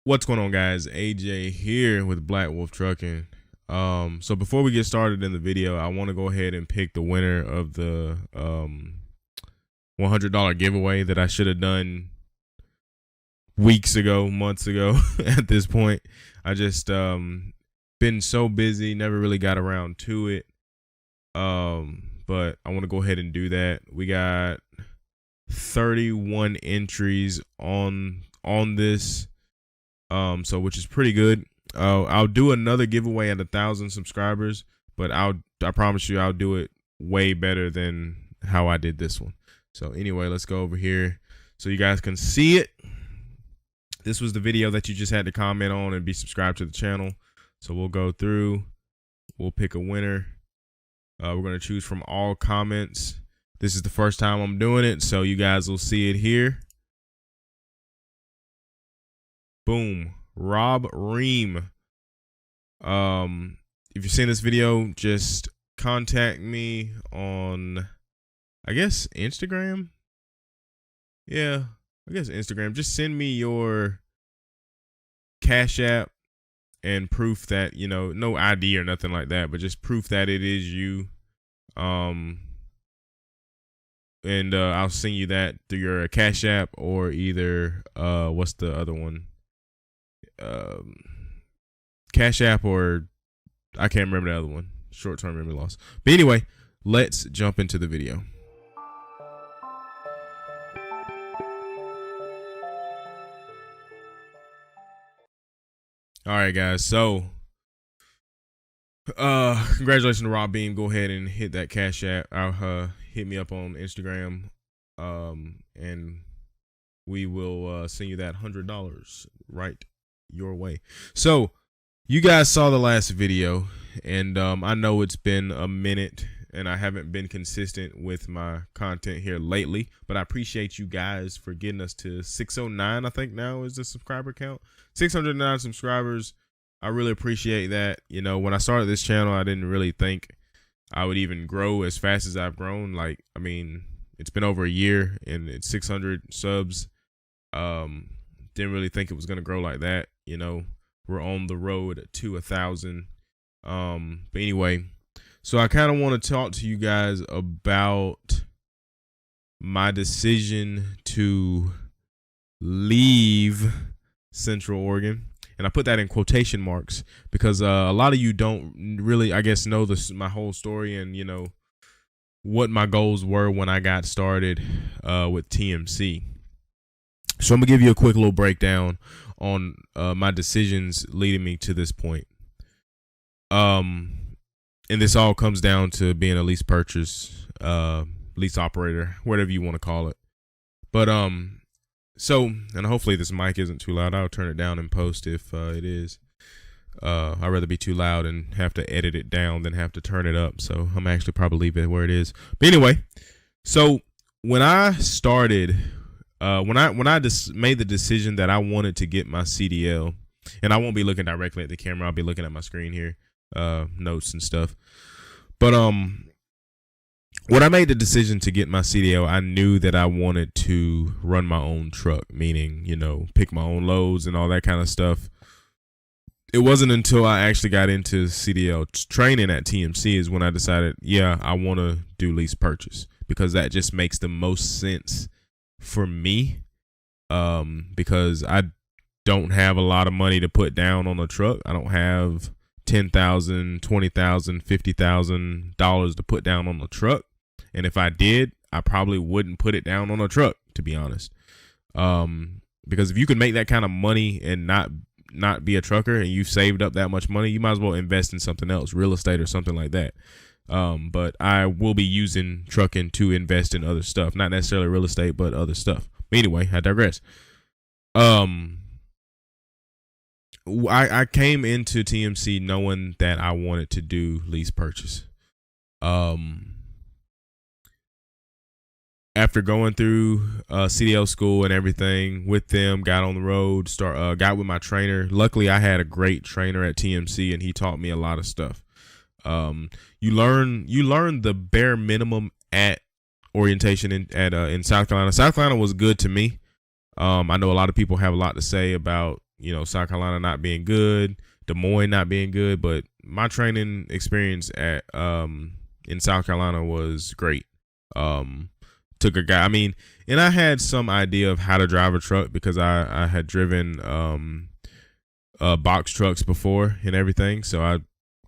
What's going on, guys? AJ here with Black Wolf Trucking. So before we get started in the video, I want to go ahead and pick the winner of the $100 giveaway that I should have done weeks ago, months ago. At this point, I just been so busy, never really got around to it. But I want to go ahead and do that. We got 31 entries on this. So which is pretty good. I'll do another giveaway at 1,000 subscribers, but I promise you I'll do it way better than how I did this one. So anyway, let's go over here so you guys can see it. This was the video that you just had to comment on and be subscribed to the channel. So we'll go through, we'll pick a winner. We're going to choose from all comments. This is the first time I'm doing it, so you guys will see it here. Boom. Rob Ream. If you've seen this video, just contact me on, I guess, Instagram. Yeah, I guess Instagram. Just send me your Cash App and proof that, you know, no ID or nothing like that, but just proof that it is you. And I'll send you that through your Cash App or either what's the other one? Cash App, or I can't remember the other one. Short-term memory loss. But anyway, let's jump into the video. All right, guys. So, congratulations to Rob Beam. Go ahead and hit that Cash App. Hit me up on Instagram, and we will send you that $100 right your way. So you guys saw the last video, and I know it's been a minute and I haven't been consistent with my content here lately, but I appreciate you guys for getting us to 609. I think now is the subscriber count. 609 subscribers. I really appreciate that. You know, when I started this channel, I didn't really think I would even grow as fast as I've grown. Like, I mean, it's been over a year and it's 600 subs. Didn't really think it was going to grow like that. You know, we're on the road to 1,000. But anyway, so I kind of want to talk to you guys about my decision to leave Central Oregon. And I put that in quotation marks because a lot of you don't really, I guess, know my whole story and, you know, what my goals were when I got started with TMC. So I'm going to give you a quick little breakdown on my decisions leading me to this point. And this all comes down to being a lease purchase, lease operator, whatever you want to call it. But so, and hopefully this mic isn't too loud. I'll turn it down in post if it is. I'd rather be too loud and have to edit it down than have to turn it up. So I'm actually probably leave it where it is. But anyway, so when I started, when I just made the decision that I wanted to get my CDL, and I won't be looking directly at the camera. I'll be looking at my screen here, notes and stuff. But when I made the decision to get my CDL, I knew that I wanted to run my own truck, meaning, you know, pick my own loads and all that kind of stuff. It wasn't until I actually got into CDL training at TMC is when I decided, yeah, I want to do lease purchase because that just makes the most sense for me, because I don't have a lot of money to put down on a truck. I don't have $10,000, $20,000, $50,000 to put down on a truck. And if I did, I probably wouldn't put it down on a truck, to be honest. Because if you can make that kind of money and not be a trucker and you've saved up that much money, you might as well invest in something else, real estate or something like that. But I will be using trucking to invest in other stuff, not necessarily real estate, but other stuff. But anyway, I digress. I came into TMC knowing that I wanted to do lease purchase. After going through CDL school and everything with them, got on the road, got with my trainer. Luckily, I had a great trainer at TMC, and he taught me a lot of stuff. You learn the bare minimum at orientation in South Carolina. South Carolina was good to me. I know a lot of people have a lot to say about South Carolina not being good, Des Moines not being good, but my training experience at in South Carolina was great. Took a guy, and I had some idea of how to drive a truck because I had driven box trucks before and everything. So I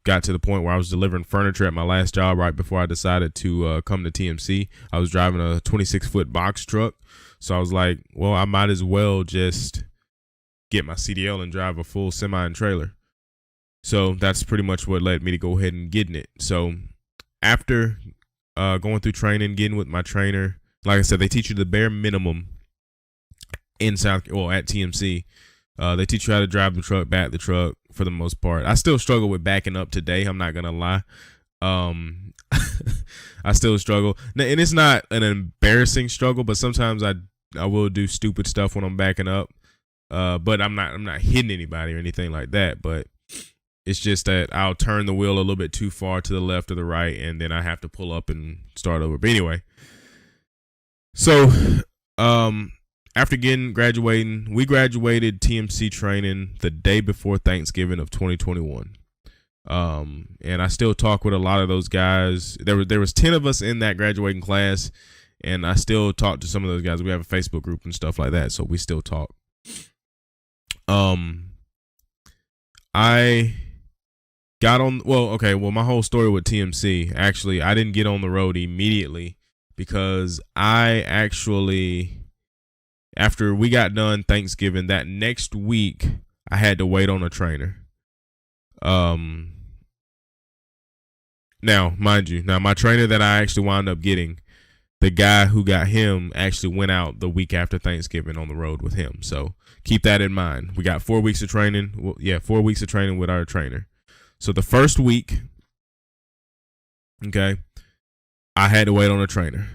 got to the point where I was delivering furniture at my last job right before I decided to come to TMC. I was driving a 26-foot box truck. So I was like, well, I might as well just get my CDL and drive a full semi and trailer. So that's pretty much what led me to go ahead and getting it. So after going through training, getting with my trainer, like I said, they teach you the bare minimum at TMC. They teach you how to drive the truck, back the truck for the most part. I still struggle with backing up today. I'm not going to lie. I still struggle. And it's not an embarrassing struggle, but sometimes I will do stupid stuff when I'm backing up. But I'm not hitting anybody or anything like that. But it's just that I'll turn the wheel a little bit too far to the left or the right, and then I have to pull up and start over. But anyway, so after graduating, we graduated TMC training the day before Thanksgiving of 2021. And I still talk with a lot of those guys. There was 10 of us in that graduating class, and I still talk to some of those guys. We have a Facebook group and stuff like that, so we still talk. I got on. My whole story with TMC. Actually, I didn't get on the road immediately because after we got done Thanksgiving, that next week I had to wait on a trainer. Now, mind you, my trainer that I actually wound up getting, the guy who got him actually went out the week after Thanksgiving on the road with him. So keep that in mind. We got 4 weeks of training. 4 weeks of training with our trainer. So the first week, I had to wait on a trainer.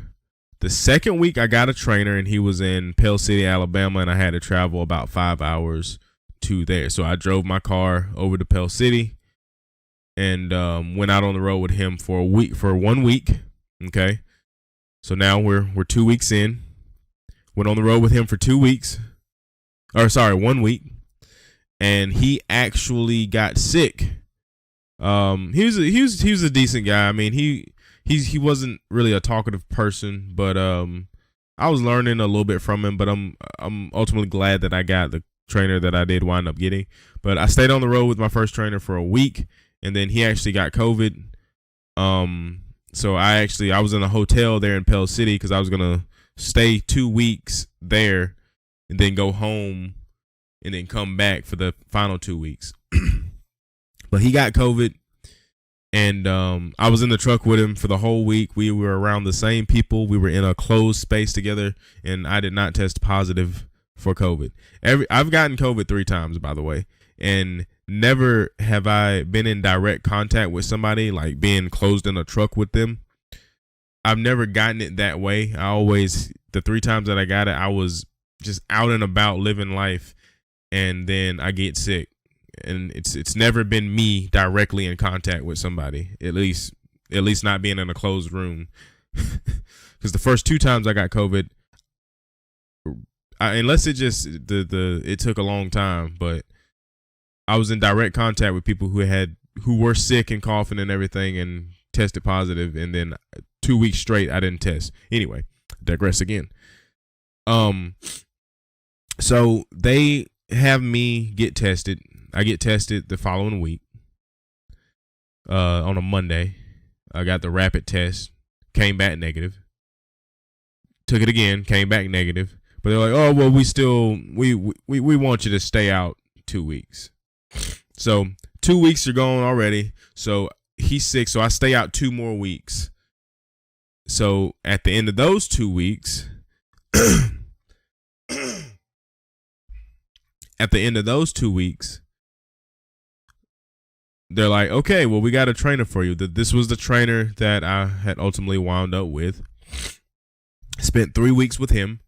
The second week, I got a trainer, and he was in Pell City, Alabama, and I had to travel about 5 hours to there. So I drove my car over to Pell City and went out on the road with him for 1 week. Okay, so now we're 2 weeks in. Went on the road with him for 2 weeks, 1 week, and he actually got sick. He was a decent guy. I mean, he wasn't really a talkative person, but I was learning a little bit from him. But I'm ultimately glad that I got the trainer that I did wind up getting. But I stayed on the road with my first trainer for a week, and then he actually got COVID. So I was in a hotel there in Pell City because I was gonna stay 2 weeks there, and then go home, and then come back for the final 2 weeks. But he got COVID. And I was in the truck with him for the whole week. We were around the same people. We were in a closed space together, and I did not test positive for COVID. I've gotten COVID 3 times, by the way, and never have I been in direct contact with somebody, like being closed in a truck with them. I've never gotten it that way. The 3 times that I got it, I was just out and about living life, and then I get sick. And it's never been me directly in contact with somebody, at least not being in a closed room. Because the first 2 times I got COVID, unless it took a long time, but I was in direct contact with people who were sick and coughing and everything and tested positive, and then 2 weeks straight I didn't test. Anyway, digress again. So they have me get tested. I get tested the following week on a Monday. I got the rapid test, came back negative. Took it again, came back negative. But they're like, oh, well, we want you to stay out 2 weeks. So 2 weeks are gone already. So he's sick, so I stay out 2 more weeks. So at the end of those 2 weeks, they're like, okay, well, we got a trainer for you. This was the trainer that I had ultimately wound up with. Spent 3 weeks with him.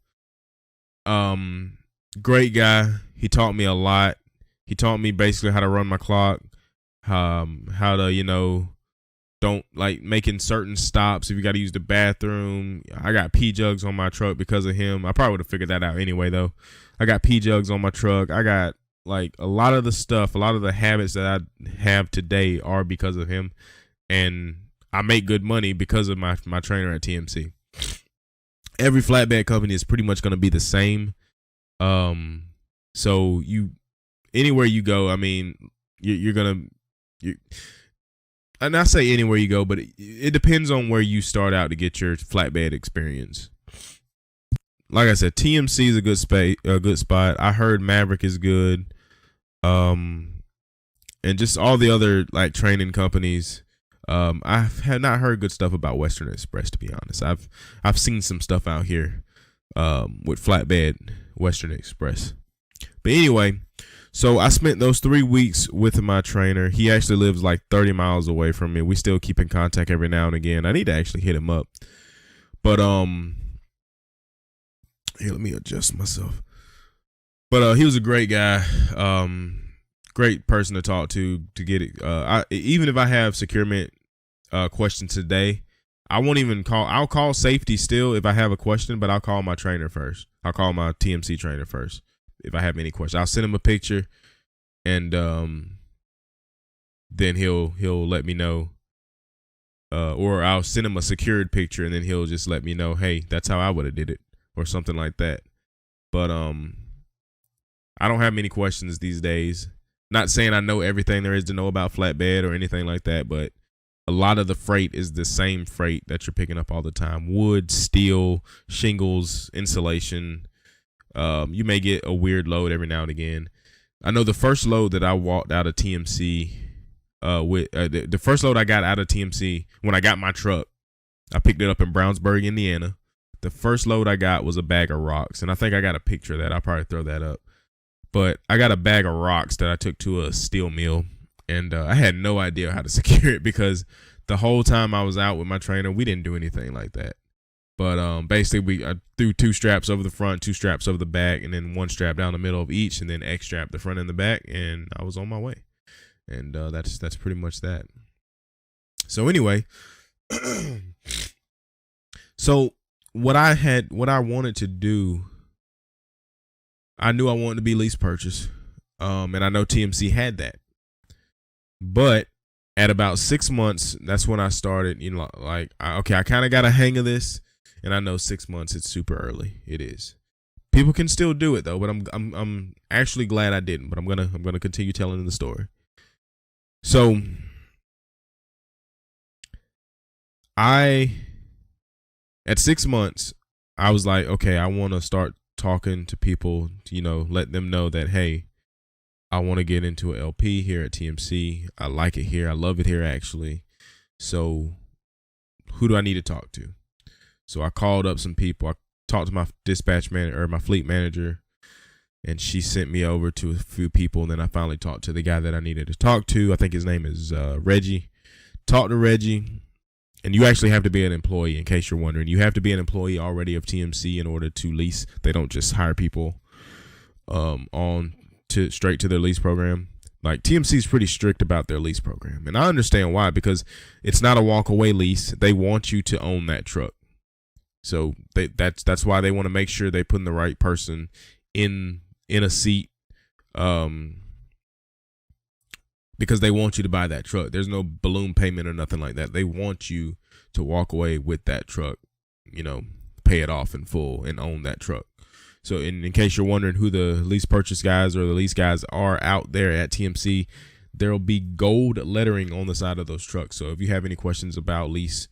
Great guy. He taught me a lot. He taught me basically how to run my clock, how to, don't like making certain stops if you got to use the bathroom. I got pee jugs on my truck because of him. I probably would have figured that out anyway, though. I got pee jugs on my truck. I got like a lot of the stuff, a lot of the habits that I have today are because of him, and I make good money because of my trainer at TMC. Every flatbed company is pretty much going to be the same. So anywhere you go, I mean, you're gonna, and I say anywhere you go, but it depends on where you start out to get your flatbed experience. Like I said, TMC is a good spot. I heard Maverick is good, and just all the other like training companies. I have not heard good stuff about Western Express, to be honest. I've seen some stuff out here with flatbed Western Express. But anyway, so I spent those 3 weeks with my trainer. He actually lives like 30 miles away from me. We still keep in contact every now and again. I need to actually hit him up. But here, let me adjust myself. But he was a great guy. Great person to talk to get it. Even if I have securement questions today, I won't even call. I'll call safety still if I have a question, but I'll call my trainer first. I'll call my TMC trainer first if I have any questions. I'll send him a picture, and then he'll let me know. Or I'll send him a secured picture, and then he'll just let me know, hey, that's how I would have did it, or something like that. But I don't have many questions these days. Not saying I know everything there is to know about flatbed or anything like that, but a lot of the freight is the same freight that you're picking up all the time. Wood, steel, shingles, insulation. You may get a weird load every now and again. I know the first load that I walked out of TMC the first load I got out of TMC when I got my truck, I picked it up in Brownsburg, Indiana. The first load I got was a bag of rocks, and I think I got a picture of that. I'll probably throw that up. But I got a bag of rocks that I took to a steel mill, and I had no idea how to secure it because the whole time I was out with my trainer, we didn't do anything like that. But basically, I threw 2 straps over the front, 2 straps over the back, and then 1 strap down the middle of each, and then X strap the front and the back, and I was on my way. And that's pretty much that. So anyway, so what I wanted to do, I knew I wanted to be lease purchase, and I know TMC had that. But at about 6 months, that's when I started, like, I kind of got a hang of this, and I know 6 months, it's super early. It is. People can still do it though, but I'm actually glad I didn't. But I'm gonna continue telling the story. So at 6 months, I was like, okay, I want to start talking to people, let them know that, hey, I want to get into an LP here at TMC. I like it here. I love it here, actually. So who do I need to talk to? So I called up some people. I talked to my dispatch manager, or my fleet manager, and she sent me over to a few people. And then I finally talked to the guy that I needed to talk to. I think his name is Reggie. Talked to Reggie. And you actually have to be an employee, in case you're wondering. You have to be an employee already of TMC in order to lease. They don't just hire people straight to their lease program. Like, TMC is pretty strict about their lease program. And I understand why, because it's not a walk-away lease. They want you to own that truck. So that's why they want to make sure they put in the right person in a seat, because they want you to buy that truck. There's no balloon payment or nothing like that. They want you to walk away with that truck, pay it off in full and own that truck. So in case you're wondering who the lease purchase guys or the lease guys are out there at TMC, there'll be gold lettering on the side of those trucks. So if you have any questions about lease,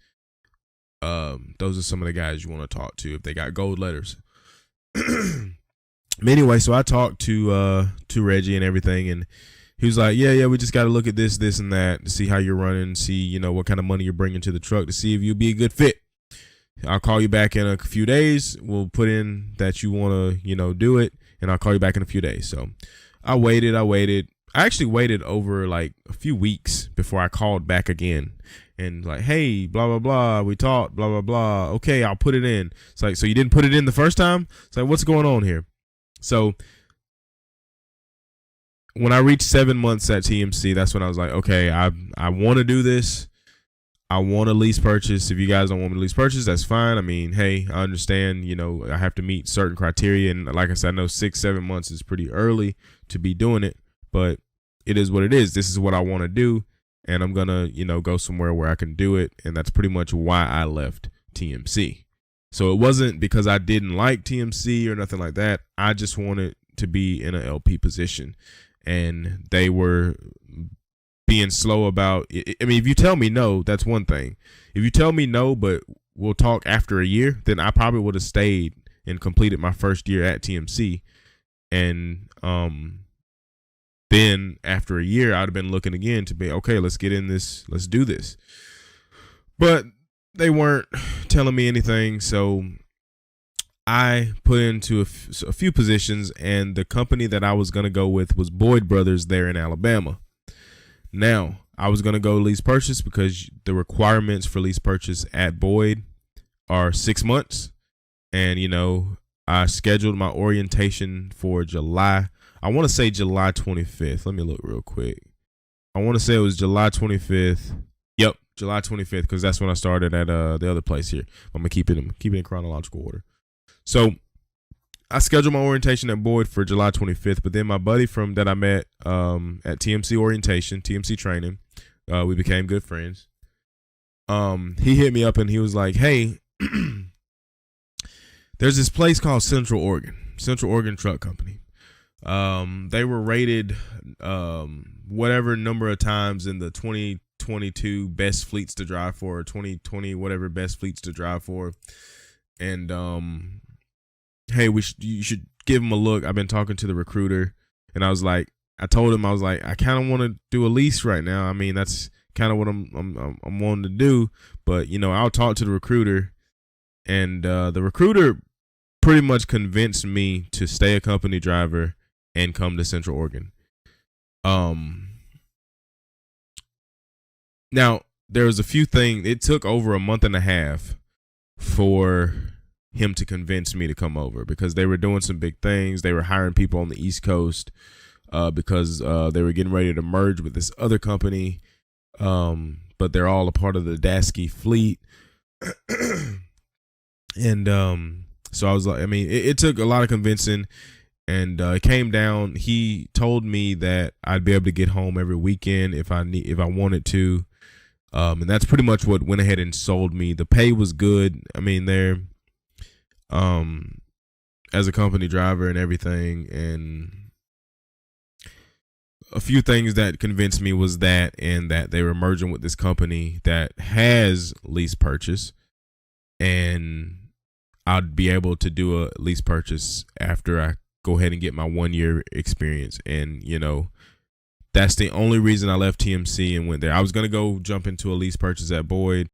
those are some of the guys you want to talk to if they got gold letters. Anyway, so I talked to Reggie and everything, and he was like, yeah, we just got to look at this and that to see how you're running, see, what kind of money you're bringing to the truck to see if you'll be a good fit. I'll call you back in a few days. We'll put in that you want to, do it, and I'll call you back in a few days. So I waited. I actually waited over like a few weeks before I called back again and like, hey, blah, blah, blah. We talked, blah, blah, blah. Okay, I'll put it in. It's like, so you didn't put it in the first time? It's like, what's going on here? So when I reached 7 months at TMC, that's when I was like, okay, I want to do this. I want a lease purchase. If you guys don't want me to lease purchase, that's fine. I mean, hey, I understand, you know, I have to meet certain criteria. And like I said, I know 6-7 months is pretty early to be doing it, but it is what it is. This is what I want to do. And I'm going to, you know, go somewhere where I can do it. And that's pretty much why I left TMC. So it wasn't because I didn't like TMC or nothing like that. I just wanted to be in an LP position. And they were being slow about it. I mean, if you tell me no, that's one thing. If you tell me no, but we'll talk after a year, then I probably would have stayed and completed my first year at TMC. And then after a year, I'd have been looking again to be, okay, let's get in this. Let's do this. But they weren't telling me anything. So I put into a few positions, and the company that I was going to go with was Boyd Brothers there in Alabama. Now, I was going to go lease purchase because the requirements for lease purchase at Boyd are 6 months. And, you know, I scheduled my orientation for July. I want to say July 25th. Let me look real quick. I want to say it was July 25th. Yep, July 25th, because that's when I started at the other place here. I'm going to keep it in chronological order. So I scheduled my orientation at Boyd for July 25th, but then my buddy that I met at TMC orientation, TMC training, we became good friends. He hit me up and he was like, hey, there's this place called Central Oregon Truck Company. They were rated whatever number of times in the 2022 best fleets to drive for, or 2020 whatever best fleets to drive for. And hey, you should give him a look. I've been talking to the recruiter, and I told him, I kind of want to do a lease right now. I mean, that's kind of what I'm wanting to do, but you know, I'll talk to the recruiter, and the recruiter pretty much convinced me to stay a company driver and come to Central Oregon. Now there was a few things. It took over a month and a half for him to convince me to come over, because they were doing some big things. They were hiring people on the East Coast because they were getting ready to merge with this other company, but they're all a part of the Dasky fleet. And so I was like, I mean, it took a lot of convincing, and it came down. He told me that I'd be able to get home every weekend if I wanted to, and that's pretty much what went ahead and sold me. The pay was good. I mean, they're as a company driver and everything, and a few things that convinced me was that, and that they were merging with this company that has lease purchase, and I'd be able to do a lease purchase after I go ahead and get my 1 year experience. And you know, that's the only reason I left TMC and went there. I was gonna go jump into a lease purchase at Boyd,